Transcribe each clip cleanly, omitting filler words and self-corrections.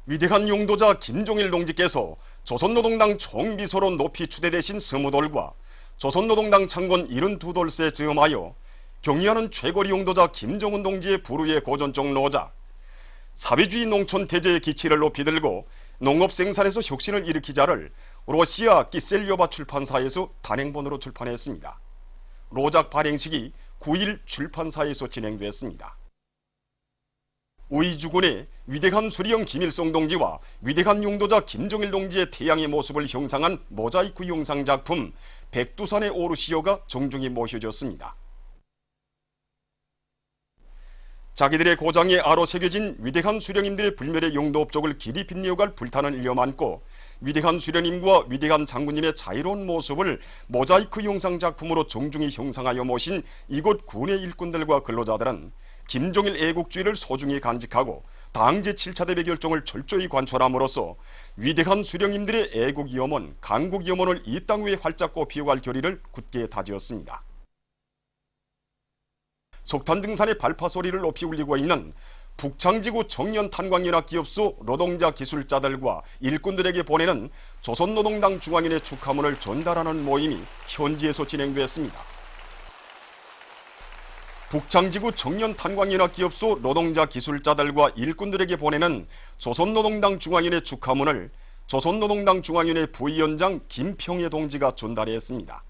위대한 용도자 김종일 동지께서 조선노동당 총비서로 높이 추대되신 스무돌과 조선노동당 창건 72돌새 즈음하여 경의하는 최고리 용도자 김정은 동지의 불후의 고전적 노작, 사회주의 농촌 대제의 기치를 높이 들고 농업 생산에서 혁신을 일으키자를 러시아 키셀료바 출판사에서 단행본으로 출판했습니다. 로작 발행식이 9일 출판사에서 진행됐습니다. 우이주군의 위대한 수리형 김일성 동지와 위대한 용도자 김정일 동지의 태양의 모습을 형상한 모자이크 형상 작품 백두산의 오르시오가 정중히 모셔졌습니다. 자기들의 고장에 아로 새겨진 위대한 수령님들의 불멸의 용도 업적을 길이 빛내어갈 불타는 일념 안고 위대한 수령님과 위대한 장군님의 자유로운 모습을 모자이크 형상 작품으로 정중히 형상하여 모신 이곳 군의 일꾼들과 근로자들은 김종일 애국주의를 소중히 간직하고 당 제7차 대회 결정을 철저히 관철함으로써 위대한 수령님들의 애국 염원, 강국 염원을 이 땅 위에 활짝 꽃피워갈 결의를 굳게 다지었습니다. 석탄 등산의 발파 소리를 높이 울리고 있는 북창지구 청년탄광연합기업소 노동자 기술자들과 일꾼들에게 보내는 조선노동당 중앙위원회 축하문을 전달하는 모임이 현지에서 진행됐습니다. 북창지구 청년탄광연합기업소 노동자 기술자들과 일꾼들에게 보내는 조선노동당 중앙위원회 축하문을 조선노동당 중앙위원회 부위원장 김평애 동지가 전달했습니다.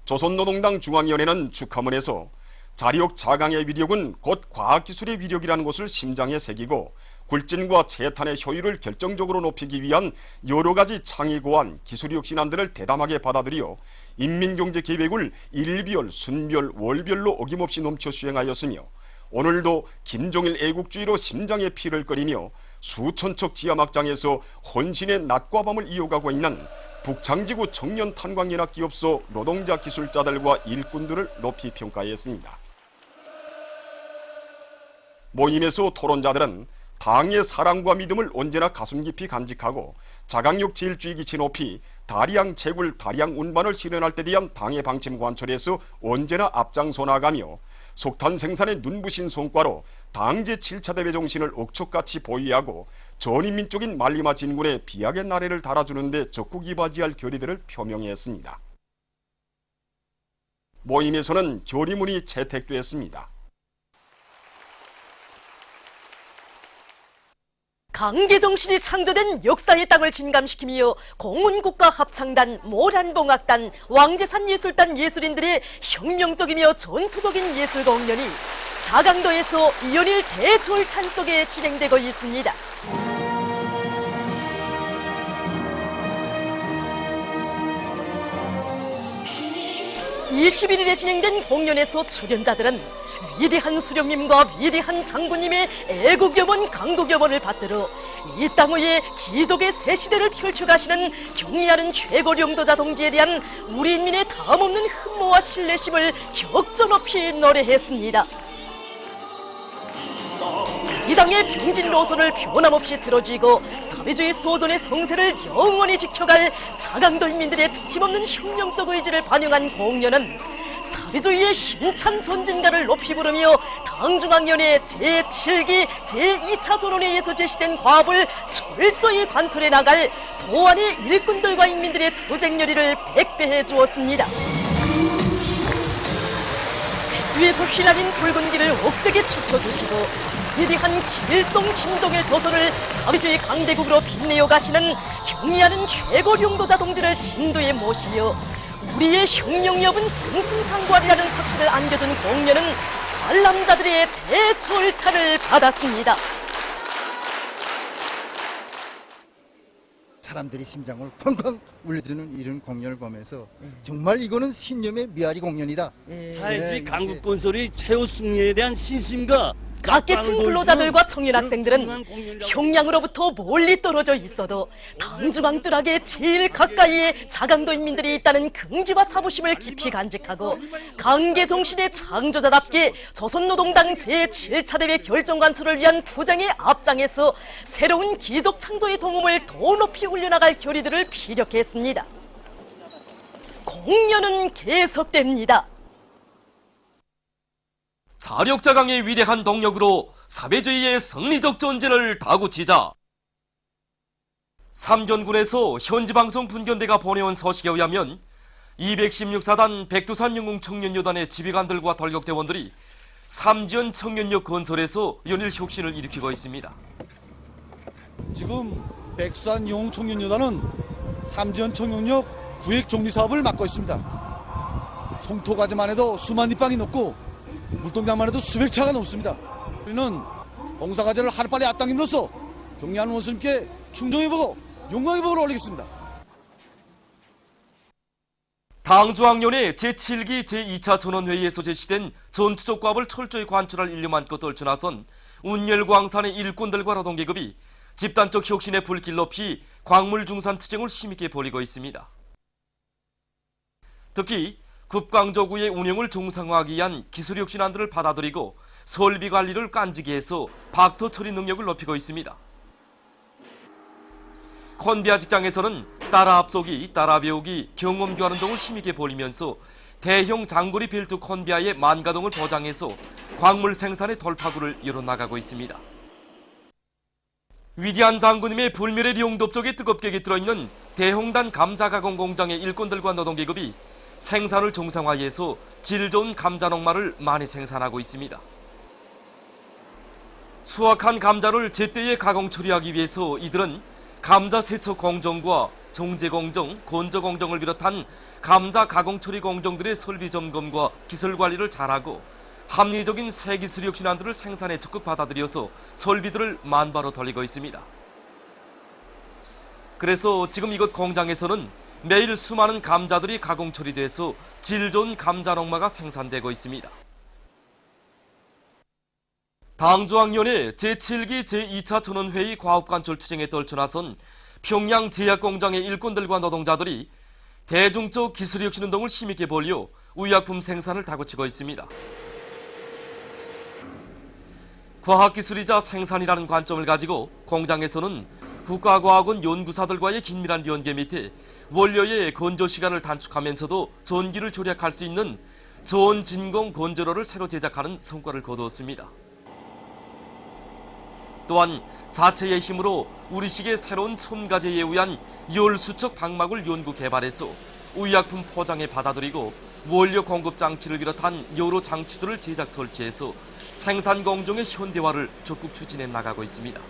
조선노동당 중앙위원회는 축하문에서 자력 자강의 위력은 곧 과학기술의 위력이라는 것을 심장에 새기고 굴진과 채탄의 효율을 결정적으로 높이기 위한 여러 가지 창의 고안, 기술 혁신안들을 대담하게 받아들여 인민경제계획을 일별, 순별, 월별로 어김없이 넘쳐 수행하였으며 오늘도 김종일 애국주의로 심장에 피를 끓이며 수천척 지하막장에서 헌신의 낮과 밤을 이어가고 있는 북창지구 청년탄광연합기업소 노동자 기술자들과 일꾼들을 높이 평가했습니다. 모임에서 토론자들은 당의 사랑과 믿음을 언제나 가슴 깊이 간직하고 자강력 제일주의 기치 높이 다리양 채굴, 다리양 운반을 실현할 때 대한 당의 방침 관철에서 언제나 앞장서 나가며 석탄 생산의 눈부신 성과로 당 제7차 대회 정신을 억척같이 보위하고 전인민족인 말리마 진군의 비약의 나래를 달아주는 데 적극 이바지할 결의들을 표명했습니다. 모임에서는 결의문이 채택됐습니다. 강계정신이 창조된 역사의 땅을 진감시키며 공훈국가 합창단, 모란봉악단, 왕제산예술단 예술인들의 혁명적이며 전투적인 예술 공연이 자강도에서 연일 대절찬 속에 진행되고 있습니다. 21일에 진행된 공연에서 출연자들은 위대한 수령님과 위대한 장군님의 애국염원, 강국염원을 받들어 이 땅 위에 기적의 새 시대를 펼쳐가시는 경의하는 최고 용도자 동지에 대한 우리 인민의 다함없는 흠모와 신뢰심을 격조 높이 노래했습니다. 이 당의 병진 노선을 변함없이 들어쥐고 사회주의 소존의 성세를 영원히 지켜갈 자강도 인민들의 힘없는 혁명적 의지를 반영한 공연은 사회주의의 힘찬 전진가를 높이 부르며 당중앙위원회 제7기 제2차 전원회의에서 제시된 과업을 철저히 관철해 나갈 도안의 일꾼들과 인민들의 투쟁 열의를 백배해 주었습니다. 위에서 휘날린 붉은 길을 억세게 축혀주시고 위대한 김일성, 김종일 조선을 사회주의 강대국으로 빛내어 가시는 경의하는 최고 용도자 동지를 진도에 모시어 우리의 혁명여분 승승장구하리라는 확신을 안겨준 공연은 관람자들의 대절차를 받았습니다. 사람들이 심장을 쾅쾅 울려주는 이런 공연을 보면서 정말 이거는 신념의 메아리 공연이다. 사회주의 강국 건설의 최후 승리에 대한 신심과 각계층 근로자들과 청년 학생들은 평양으로부터 멀리 떨어져 있어도 당중앙뜰하게 제일 가까이에 자강도 인민들이 있다는 긍지와 자부심을 깊이 간직하고 강계정신의 창조자답게 조선노동당 제7차 대회 결정관철을 위한 투쟁의 앞장에서 새로운 기적 창조의 동음을 더 높이 올려나갈 결의들을 피력했습니다. 공연은 계속됩니다. 자력자강의 위대한 동력으로 사회주의의 승리적 전쟁을 다구치자. 삼전군에서 현지방송 분견대가 보내온 서식에 의하면 216사단 백두산 영웅 청년여단의 지휘관들과 덜격대원들이 삼지연 청년역 건설에서 연일 혁신을 일으키고 있습니다. 지금 백두산 영웅 청년여단은 삼지연 청년역 구획 정리 사업을 맡고 있습니다. 송토가지만 해도 수만 립방이 넘고 물동장만 해도 수백 차가 넘습니다. 우리는 공사과제를 하루빨리 앞당김으로써 경리하는 원수님께 충정해보고 영광의 복을 올리겠습니다. 당주학년의 제7기 제2차 전원회의에서 제시된 전투적 과업을 철저히 관철할 인류만껏 떨쳐나선 운열광산의 일꾼들과 노동계급이 집단적 혁신의 불길 높이 광물중산투쟁을 힘있게 벌이고 있습니다. 특히 급강저구의 운영을 정상화하기 위한 기술혁신안들을 받아들이고 설비관리를 깐지게 해서 박터 처리 능력을 높이고 있습니다. 컨비아 직장에서는 따라 앞서기, 따라 배우기, 경험 교환 운동을 힘있게 벌이면서 대형 장거리 벨트 컨비아의 만가동을 보장해서 광물 생산의 돌파구를 열어나가고 있습니다. 위대한 장군님의 불멸의 영dob족에 뜨겁게 깃들어있는 대홍단 감자가공 공장의 일꾼들과 노동계급이 생산을 정상화해서 질 좋은 감자농마를 많이 생산하고 있습니다. 수확한 감자를 제때에 가공 처리하기 위해서 이들은 감자 세척 공정과 정제 공정, 건조 공정을 비롯한 감자 가공 처리 공정들의 설비 점검과 기술 관리를 잘하고 합리적인 새 기술 혁신안들을 생산에 적극 받아들여서 설비들을 만바로 돌리고 있습니다. 그래서 지금 이곳 공장에서는 매일 수많은 감자들이 가공 처리돼서 질 좋은 감자 농마가 생산되고 있습니다. 당주학년의 제7기 제2차 전원회의 과업관철 투쟁에 떨쳐나선 평양 제약공장의 일꾼들과 노동자들이 대중적 기술혁신운동을 힘있게 벌여 의약품 생산을 다구치고 있습니다. 과학기술이자 생산이라는 관점을 가지고 공장에서는 국가과학원 연구사들과의 긴밀한 연계 밑에 원료의 건조 시간을 단축하면서도 전기를 절약할 수 있는 저온진공 건조로를 새로 제작하는 성과를 거두었습니다. 또한 자체의 힘으로 우리식의 새로운 첨가제에 의한 열수척 방막을 연구 개발해서 의약품 포장에 받아들이고 원료 공급 장치를 비롯한 여러 장치들을 제작 설치해서 생산 공정의 현대화를 적극 추진해 나가고 있습니다.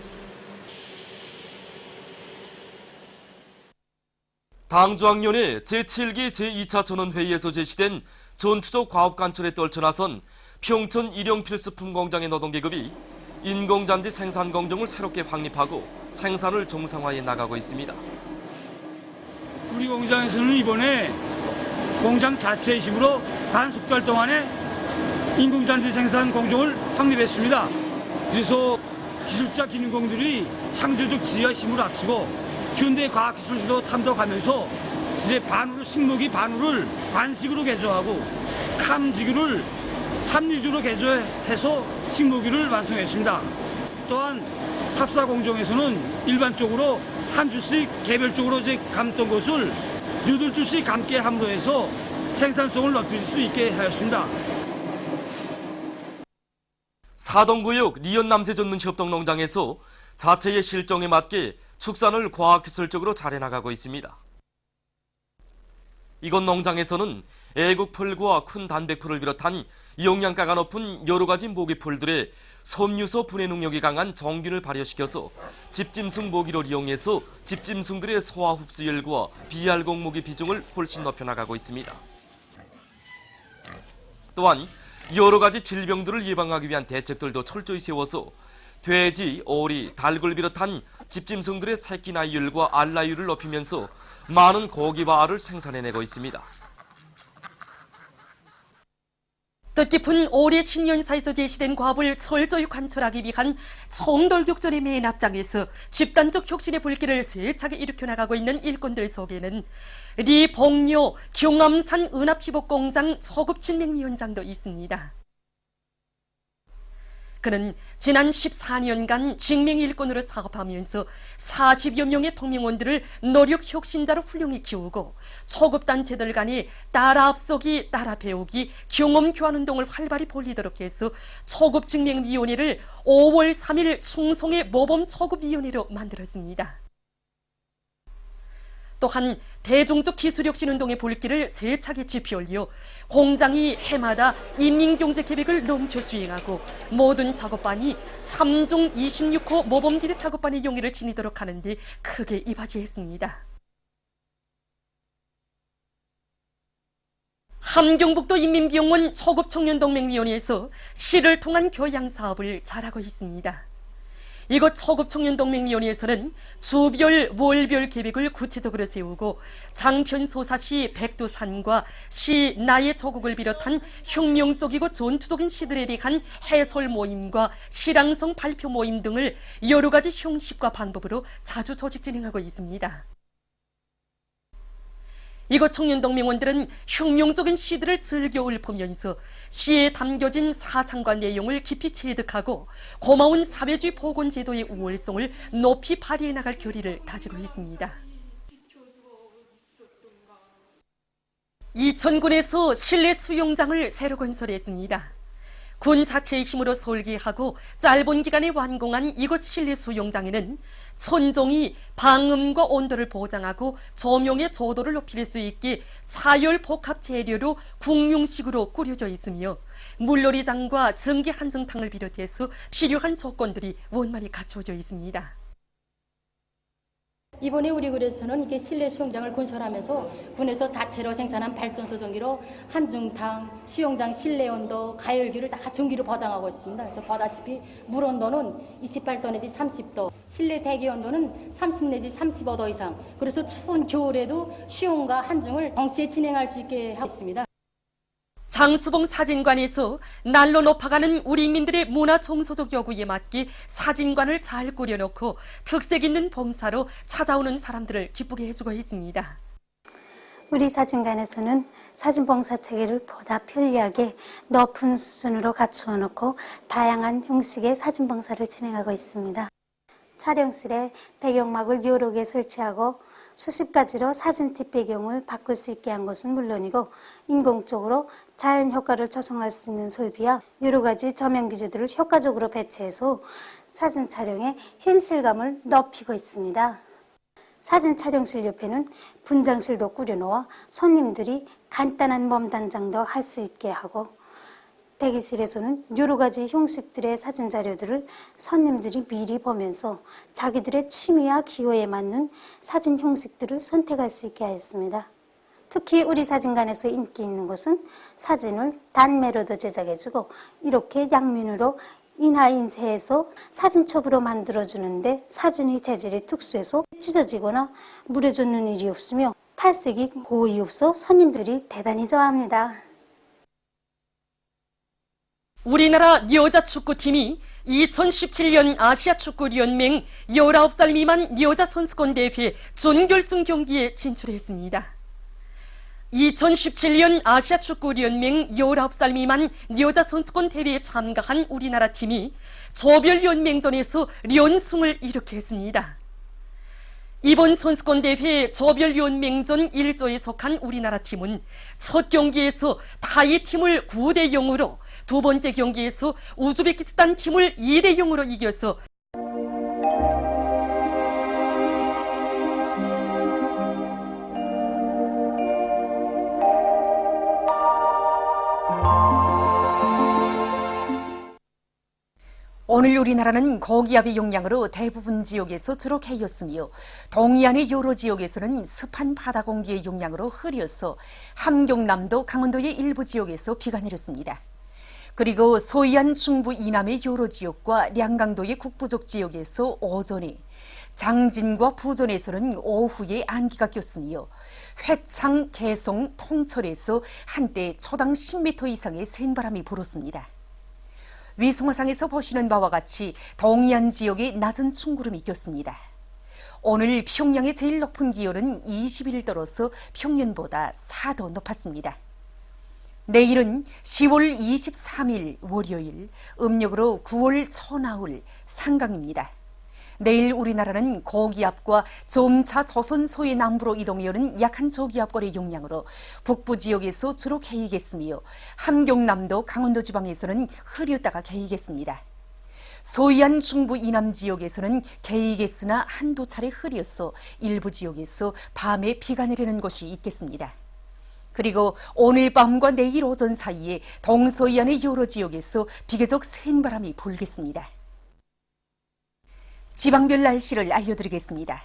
당주학년의 제7기 제2차 전원회의에서 제시된 전투적 과업관철에 떨쳐나선 평천 일용필수품 공장의 노동계급이 인공잔디 생산 공정을 새롭게 확립하고 생산을 정상화해 나가고 있습니다. 우리 공장에서는 이번에 공장 자체의 힘으로 단 석 달 동안에 인공잔디 생산 공정을 확립했습니다. 그래서 기술자 기능공들이 창조적 지혜와 힘을 합치고 현대 과학기술도 탐독하면서 이제 식목이 반우를 관식으로 개조하고 감지기를 합리적으로 개조해서 식목유를 완성했습니다. 또한 합사 공정에서는 일반적으로 한 줄씩 개별적으로 감던 것을 8줄씩 감게 함으로 해서 생산성을 높일 수 있게 하였습니다. 사동구역 리연남새전문협동농장에서 자체의 실정에 맞게 축산을 과학기술적으로 잘해나가고 있습니다. 이곳 농장에서는 애국풀과 큰 단백풀을 비롯한 영양가가 높은 여러가지 모기풀들의 섬유소 분해 능력이 강한 정균을 발효시켜서 집짐승 모기를 이용해서 집짐승들의 소화 흡수율과 비알곡 모기 비중을 훨씬 높여나가고 있습니다. 또한 여러가지 질병들을 예방하기 위한 대책들도 철저히 세워서 돼지, 오리, 닭을 비롯한 집짐승들의 새끼 나이율과 알 나이율을 높이면서 많은 고기와 알을 생산해내고 있습니다. 뜻깊은 오리 신년사에서 제시된 과업을 철저히 관철하기 위한 총돌격전의 맨 앞장에서 집단적 혁신의 불길을 세차게 일으켜 나가고 있는 일꾼들 속에는 리봉료 경암산 은합희복공장 초급 진맹위원장도 있습니다. 그는 지난 14년간 직맹 일꾼으로 사업하면서 40여 명의 동명원들을 노력 혁신자로 훌륭히 키우고 초급 단체들 간의 따라 앞서기, 따라 배우기, 경험 교환 운동을 활발히 벌이도록 해서 초급 직맹위원회를 5월 3일 충성의 모범 초급위원회로 만들었습니다. 또한 대중적 기술혁신 운동의 불길을 세차게 지피올려 공장이 해마다 인민경제계획을 넘쳐 수행하고 모든 작업반이 3중 26호 모범기대 작업반의 용의를 지니도록 하는 데 크게 이바지했습니다. 함경북도 인민병원 초급청년동맹위원회에서 시를 통한 교양사업을 잘하고 있습니다. 이곳 초급청년동맹위원회에서는 주별, 월별 계획을 구체적으로 세우고 장편소사시 백두산과 시 나의 조국을 비롯한 혁명적이고 전투적인 시들에 대한 해설 모임과 시랑성 발표 모임 등을 여러 가지 형식과 방법으로 자주 조직 진행하고 있습니다. 이곳 청년동맹원들은 혁명적인 시들을 즐겨 읊으면서 시에 담겨진 사상과 내용을 깊이 체득하고 고마운 사회주의 복원제도의 우월성을 높이 발휘해 나갈 결의를 다지고 있습니다. 이천군에서 실내 수영장을 새로 건설했습니다. 군 자체의 힘으로 설계하고 짧은 기간에 완공한 이곳 실내 수영장에는 천정이 방음과 온도를 보장하고 조명의 조도를 높일 수 있게 차열 복합 재료로 국융식으로 꾸려져 있으며 물놀이장과 전기 한정탕을 비롯해서 필요한 조건들이 원만히 갖춰져 있습니다. 이번에 우리 군에서는 이게 실내 수영장을 건설하면서 군에서 자체로 생산한 발전소 전기로 한중탕, 수영장 실내 온도, 가열기를 다 전기로 보장하고 있습니다. 그래서 보다시피 물 온도는 28도 내지 30도, 실내 대기 온도는 30 내지 35도 이상. 그래서 추운 겨울에도 수영과 한중을 동시에 진행할 수 있게 하고 있습니다. 장수봉 사진관에서 날로 높아가는 우리민들의 문화 정서적 요구에 맞게 사진관을 잘 꾸려놓고 특색 있는 봉사로 찾아오는 사람들을 기쁘게 해주고 있습니다. 우리 사진관에서는 사진봉사 체계를 보다 편리하게 높은 수준으로 갖추어 놓고 다양한 형식의 사진봉사를 진행하고 있습니다. 촬영실에 배경막을 여러 개 설치하고 수십 가지로 사진 뒷배경을 바꿀 수 있게 한 것은 물론이고 인공적으로 자연 효과를 조성할 수 있는 설비와 여러 가지 조명 기제들을 효과적으로 배치해서 사진 촬영의 현실감을 높이고 있습니다. 사진 촬영실 옆에는 분장실도 꾸려놓아 손님들이 간단한 몸 단장도 할 수 있게 하고 대기실에서는 여러 가지 형식들의 사진 자료들을 손님들이 미리 보면서 자기들의 취미와 기호에 맞는 사진 형식들을 선택할 수 있게 하였습니다. 특히 우리 사진관에서 인기 있는 것은 사진을 단매로도 제작해주고 이렇게 양면으로 인하인쇄해서 사진첩으로 만들어주는데 사진의 재질이 특수해서 찢어지거나 물에 젖는 일이 없으며 탈색이 거의 없어 손님들이 대단히 좋아합니다. 우리나라 여자 축구팀이 2017년 아시아축구연맹 19살 미만 여자 선수권 대회 준결승 경기에 진출했습니다. 2017년 아시아축구연맹 19살 미만 여자 선수권 대회에 참가한 우리나라 팀이 조별연맹전에서 연승을 이룩했습니다. 이번 선수권 대회 조별연맹전 1조에 속한 우리나라 팀은 첫 경기에서 타이 팀을 9대 0으로 두 번째 경기에서 우즈베키스탄 팀을 2대 0으로 이겨서 오늘 우리나라는 고기압의 영향으로 대부분 지역에서 주로 개였으며 동해안의 여러 지역에서는 습한 바다 공기의 영향으로 흐려서 함경남도 강원도의 일부 지역에서 비가 내렸습니다. 그리고 서해안 중부 이남의 여러 지역과 량강도의 북부족 지역에서 오전에, 장진과 부전에서는 오후에 안개가 꼈으며 회창, 개성, 통철에서 한때 초당 10m 이상의 센바람이 불었습니다. 위성화상에서 보시는 바와 같이 동해안 지역에 낮은 충구름이 꼈습니다. 오늘 평양의 제일 높은 기온은 21도로서 평년보다 4도 높았습니다. 내일은 10월 23일 월요일, 음력으로 9월 초나흘 상강입니다. 내일 우리나라는 고기압과 점차 조선 소위 남부로 이동해오는 약한 저기압골의 영향으로 북부 지역에서 주로 개이겠으며 함경남도 강원도 지방에서는 흐렸다가 개이겠습니다. 소위한 중부 이남 지역에서는 개이겠으나 한두 차례 흐려서 일부 지역에서 밤에 비가 내리는 곳이 있겠습니다. 그리고 오늘 밤과 내일 오전 사이에 동서이안의 여러 지역에서 비교적 센 바람이 불겠습니다. 지방별 날씨를 알려드리겠습니다.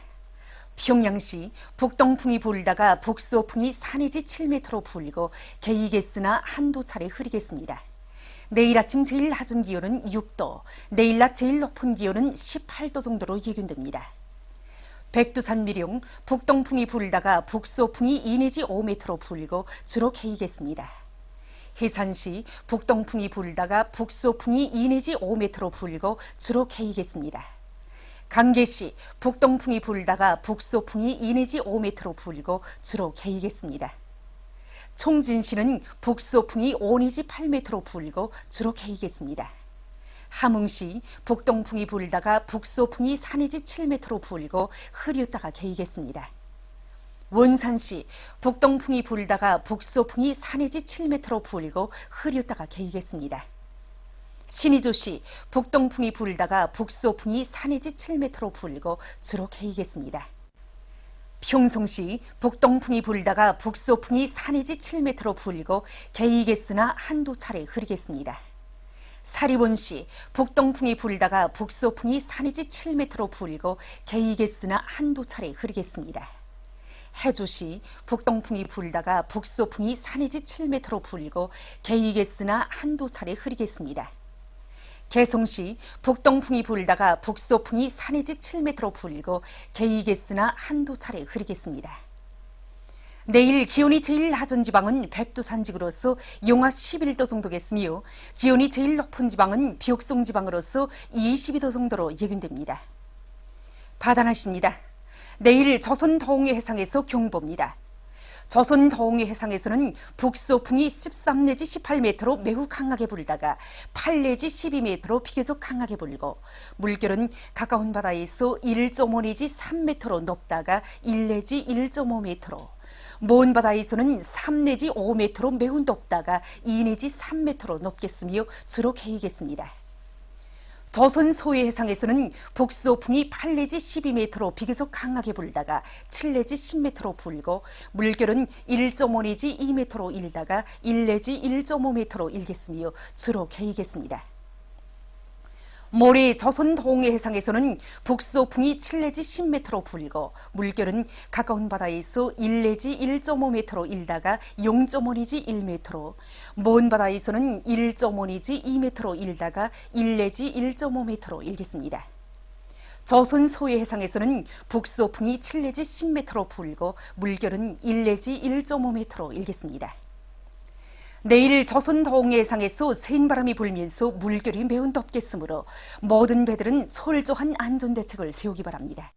평양시 북동풍이 불다가 북서풍이 4 내지 7m로 불고 개이겠으나 한두 차례 흐리겠습니다. 내일 아침 제일 낮은 기온은 6도, 내일 낮 제일 높은 기온은 18도 정도로 예견됩니다. 백두산 미령 북동풍이 불다가 북서풍이 2 내지 5m로 불고 주로 개이겠습니다. 해산시 북동풍이 불다가 북서풍이 2 내지 5m로 불고 주로 개이겠습니다. 강계시 북동풍이 불다가 북서풍이 2 내지 5m로 불고 주로 개이겠습니다. 총진시는 북서풍이 5 내지 8m로 불고 주로 개이겠습니다. 함흥시 북동풍이 불다가 북서풍이 4 내지 7m로 불고 흐렸다가 개이겠습니다. 원산시 북동풍이 불다가 북서풍이 4 내지 7m로 불고 흐렸다가 개이겠습니다. 신의조시 북동풍이 불다가 북서풍이 4 내지 7m로 불고 주로 개이겠습니다. 평성시 북동풍이 불다가 북서풍이 4 내지 7m로 불고 개이겠으나 한두 차례 흐리겠습니다. 사리본시 북동풍이 불다가 북서풍이 4 내지 7m로 불고 개이겠으나 한두 차례 흐리겠습니다. 해주시 북동풍이 불다가 북서풍이 4 내지 7m로 불고 개이겠으나 한두 차례 흐리겠습니다. 개성시 북동풍이 불다가 북서풍이 4 내지 7m로 불고 개이겠으나 한두 차례 흐리겠습니다. 내일 기온이 제일 낮은 지방은 백두산직으로서 영하 11도 정도겠으며 기온이 제일 높은 지방은 벽송 지방으로서 22도 정도로 예견됩니다. 바다날씨입니다. 내일 조선 동해 해상에서 경보입니다. 조선 동해 해상에서는 북서풍이 13 내지 18m로 매우 강하게 불다가 8 내지 12m로 비교적 강하게 불고 물결은 가까운 바다에서 1.5 내지 3m로 높다가 1 내지 1.5m로 먼 바다에서는 3 내지 5m로 매우 높다가 2 내지 3m로 높겠으며 주로 개이겠습니다. 조선 소해 해상에서는 북서풍이 8 내지 12m로 비교적 강하게 불다가 7 내지 10m로 불고 물결은 1.5 내지 2m로 일다가 1 내지 1.5m로 일겠으며 주로 개이겠습니다. 모레 조선 동해 해상에서는 북서풍이 7 내지 10m로 불고 물결은 가까운 바다에서 1 내지 1.5m로 일다가 0.5 내지 1m로 먼 바다에서는 1.5 내지 2m로 일다가 1 내지 1.5m로 일겠습니다. 조선 소해 해상에서는 북서풍이 7 내지 10m로 불고 물결은 1 내지 1.5m로 일겠습니다. 내일 조선 동해 해상에서 센 바람이 불면서 물결이 매우 높겠으므로 모든 배들은 철저한 안전대책을 세우기 바랍니다.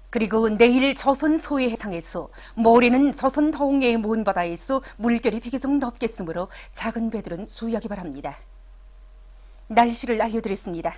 그리고 내일 조선 소해 해상에서 모레는 조선 동해의 먼 바다에서 물결이 비교적 높겠으므로 작은 배들은 주의하기 바랍니다. 날씨를 알려드렸습니다.